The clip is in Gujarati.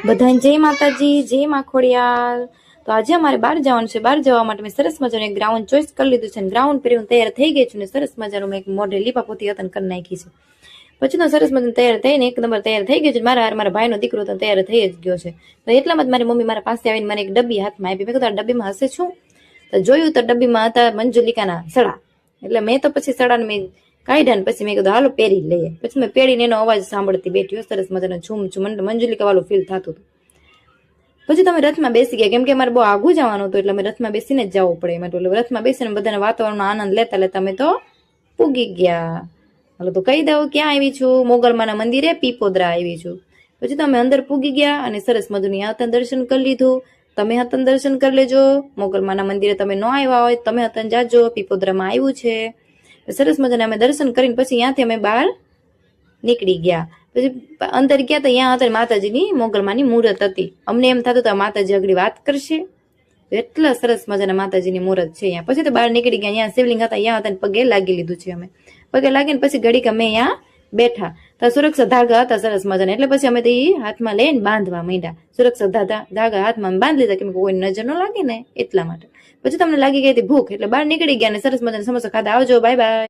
બધાને જય માતાજી, જય માં ખોડિયાર। તો આજે અમારે બહાર જવાનું છે। બહાર જવા માટે મેં સરસ મજાનું એક ગ્રાઉન્ડ ચોઈસ કરી લીધું છે। ગ્રાઉન્ડ પહેરી હું તૈયાર થઈ ગઈ છું ને સરસ મજાનું મેં એક મોઢે લીપાપોતી હતન કરી નાખી છે। પછી તો સરસ મજાનું તૈયાર થઈને એક નંબર તૈયાર થઈ ગયો છે। મારા ભાઈનો દીકરો તો તૈયાર થઈ જ ગયો છે। તો એટલામાં જ મારી મમ્મી મારા પાસે આવીને મને એક ડબ્બી હાથમાં આપી। મેં કીધું આ ડબ્બીમાં હશે શું? તો જોયું તો ડબ્બીમાં હતા મંજુલિકાના સડા। એટલે મેં તો પછી સડાને મેં કાઢ્યા ને પછી મેં કીધું હાલો પહેરી લઈએ। પછી મેં પહેરીને એનો અવાજ સાંભળતી બેઠી સરસ મજાનો ઝૂમ ઝૂમ મંજુલિકા વાળું ફીલ થતું હતું। પછી તમે રથમાં બેસી ગયા, કેમ કે અમારે બહુ આગું જવાનું હતું એટલે અમે રથમાં બેસીને જ જવું પડે એમાં। એટલે રથમાં બેસીને બધાના વાતાવરણનો આનંદ લેતા લેતા અમે તો પૂગી ગયા। હાલો તો કહી દઉં ક્યાં આવી છું? મોગલમાના મંદિરે પીપોદરા આવી છું। પછી તો અમે અંદર પૂગી ગયા અને સરસ મધુની હતન દર્શન કરી લીધું। તમે હતન દર્શન કરી લેજો। મોગલમાના મંદિરે તમે ન આવ્યા હોય તમે હતન જાજો, પીપોદરામાં આવ્યું છે। સરસ મજાને અમે દર્શન કરીને પછી ત્યાંથી અમે બહાર નીકળી ગયા। પછી અંદર ગયા તો ત્યાં હતા માતાજીની મોગલમાની મૂર્ત હતી। અમને એમ થતું હતું માતાજી આગળ વાત કરશે, એટલા સરસ મજાના માતાજીની મૂર્ત છે અહીંયા। પછી તો બહાર નીકળી ગયા, અહીંયા શિવલિંગ હતા ત્યાં હતા પગે લાગી લીધું છે અમે। પગે લાગીને પછી ઘડીક અમે અહીંયા બેઠા તો સુરક્ષા ધાગા હતા સરસ મજાના, એટલે પછી અમે તો એ હાથમાં લઈને બાંધવા માંડ્યા। સુરક્ષા ધાગા હાથમાં બાંધી લીધા કેમ કે કોઈ નજર ન લાગે ને એટલા માટે। પછી તમને લાગી ગઈ હતી ભૂખ એટલે બહાર નીકળી ગયા ને સરસ મજાના સમોસા ખાધા। આવજો, બાય બાય।